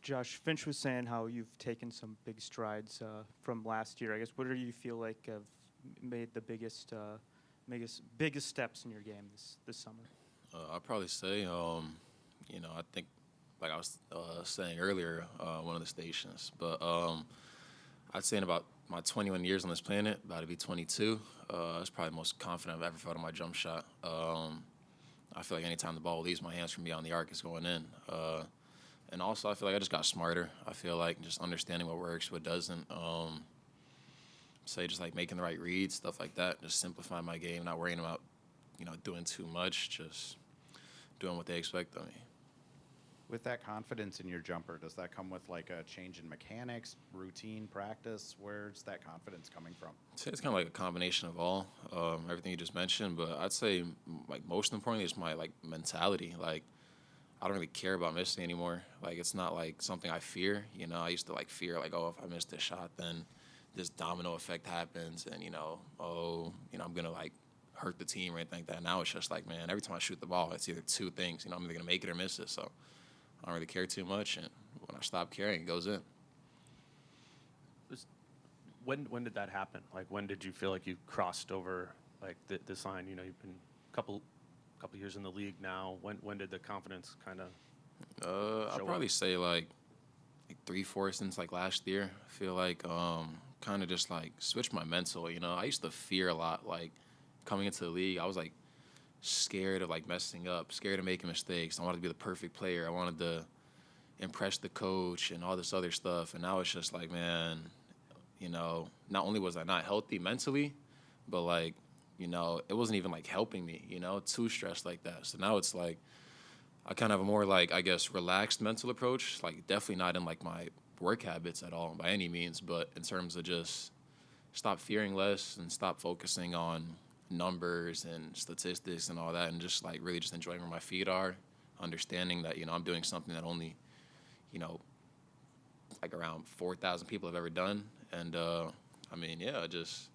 Josh, Finch was saying how you've taken some big strides from last year. I guess what do you feel like have made the biggest steps in your game this summer? I'd probably say, I think, like I was saying earlier, one of the stations, but I'd say in about my 21 years on this planet, about to be 22, that's probably the most confident I've ever felt on my jump shot. I feel like anytime the ball leaves my hands from beyond the arc, it's going in. And also, I feel like I just got smarter. I feel like just understanding what works, what doesn't. Say just like making the right reads, stuff like that. Just simplifying my game, not worrying about, doing too much. Just doing what they expect of me. With that confidence in your jumper, does that come with like a change in mechanics, routine, practice? Where's that confidence coming from? I'd say it's kind of like a combination of all, everything you just mentioned. But I'd say like most importantly is my like mentality. Like I don't really care about missing anymore. Like it's not like something I fear. I used to like fear like, oh, if I miss this shot, then this domino effect happens, and I'm gonna like hurt the team or anything like that. Now it's just like, man, every time I shoot the ball, it's either two things. I'm either gonna make it or miss it. So I don't really care too much, and when I stop caring, it goes in. When did that happen? Like when did you feel like you crossed over like this line? You've been couple years in the league now. When did the confidence kind of? I'd probably say like 3-4 since like last year. I feel like kind of just like switched my mental. I used to fear a lot. Like coming into the league, I was like scared of like messing up, scared of making mistakes. I wanted to be the perfect player. I wanted to impress the coach and all this other stuff. And now it's just like, man, not only was I not healthy mentally, but like, it wasn't even like helping me, too stressed like that. So now it's like I kind of have a more like, I guess, relaxed mental approach. Like definitely not in like my work habits at all by any means, but in terms of just stop fearing less and stop focusing on numbers and statistics and all that, and just like really just enjoying where my feet are, understanding that I'm doing something that only like around 4,000 people have ever done. And just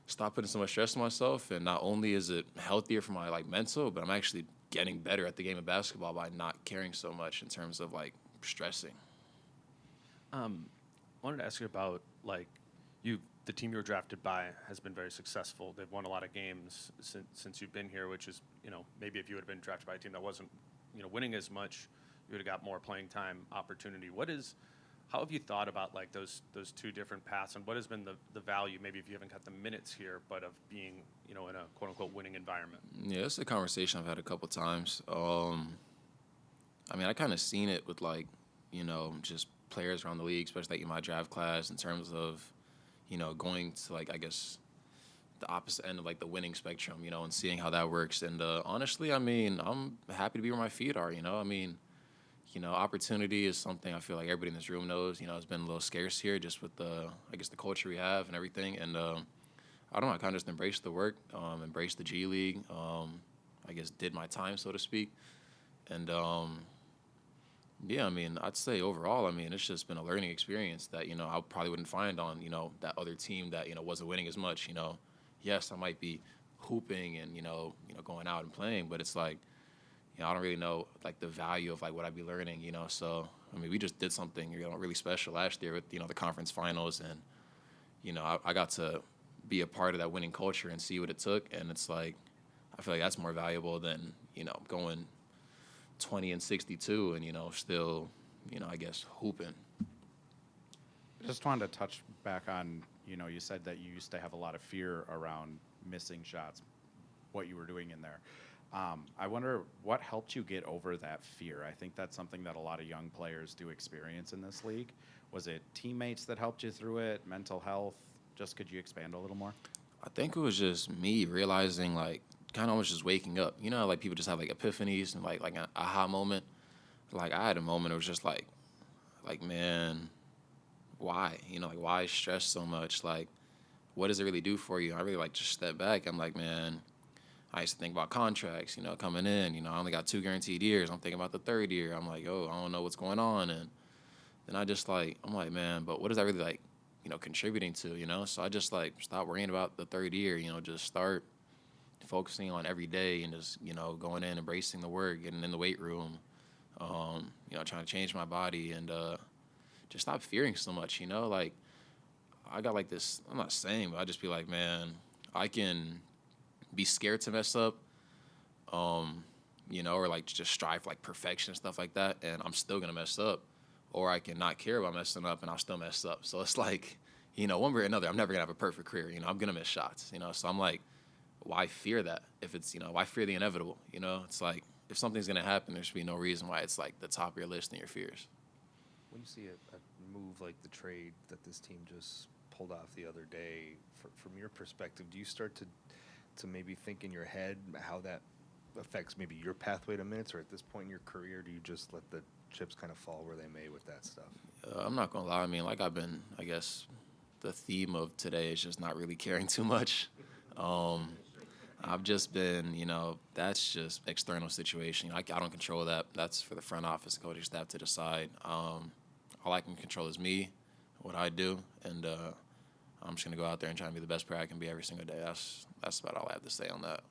stop putting so much stress on myself. And not only is it healthier for my like mental, but I'm actually getting better at the game of basketball by not caring so much in terms of like stressing. Wanted to ask you about like the team you were drafted by has been very successful. They've won a lot of games since you've been here, which is, maybe if you would have been drafted by a team that wasn't, winning as much, you would have got more playing time opportunity. How have you thought about like those two different paths, and what has been the value, maybe if you haven't got the minutes here, but of being, in a quote unquote winning environment? Yeah, it's a conversation I've had a couple times. I kind of seen it with like, just players around the league, especially like in my draft class, in terms of, going to like, I guess, the opposite end of like the winning spectrum, and seeing how that works. And honestly, I'm happy to be where my feet are. Opportunity is something I feel like everybody in this room knows. It's been a little scarce here just with the culture we have and everything. And I don't know, I kind of just embraced the work, embraced the G League, did my time, so to speak. And I'd say overall, it's just been a learning experience that, I probably wouldn't find on, that other team that, wasn't winning as much. Yes, I might be hooping and, going out and playing, but it's like, I don't really know like the value of like what I'd be learning, So we just did something really special last year with the conference finals, and I got to be a part of that winning culture and see what it took, and it's like I feel like that's more valuable than going 20-62 and still hooping. Just wanted to touch back on, you said that you used to have a lot of fear around missing shots, what you were doing in there. I wonder what helped you get over that fear. I think that's something that a lot of young players do experience in this league. Was it teammates that helped you through it, mental health? Just could you expand a little more? I think it was just me realizing like kind of almost just waking up. Like people just have like epiphanies and like an aha moment. Like I had a moment. It was just like man, why? Like why stress so much? Like what does it really do for you? I really like just step back. I'm like, man, I used to think about contracts, coming in. I only got 2 guaranteed years. I'm thinking about the third year. I'm like, oh, I don't know what's going on. And then I'm like, man, but what is that really like, contributing to, So I just like stop worrying about the third year, just start focusing on every day and just, going in, embracing the work, getting in the weight room, Trying to change my body and just stop fearing so much, like I got like this, I'm not saying, but I just be like, man, I can be scared to mess up, or like just strive for like perfection and stuff like that, and I'm still gonna mess up. Or I can not care about messing up and I'll still mess up. So it's like, one way or another, I'm never gonna have a perfect career. I'm gonna miss shots, So I'm like, why fear that? If it's, why fear the inevitable? It's like, if something's gonna happen, there should be no reason why it's like the top of your list and your fears. When you see a move like the trade that this team just pulled off the other day, from your perspective, do you start to maybe think in your head how that affects maybe your pathway to minutes, or at this point in your career, do you just let the chips kind of fall where they may with that stuff? I'm not gonna lie. I mean, like I guess the theme of today is just not really caring too much. I've just been, that's just external situation. I don't control that. That's for the front office and coaching staff to decide. All I can control is me, what I do, and I'm just gonna go out there and try and be the best player I can be every single day. That's about all I have to say on that.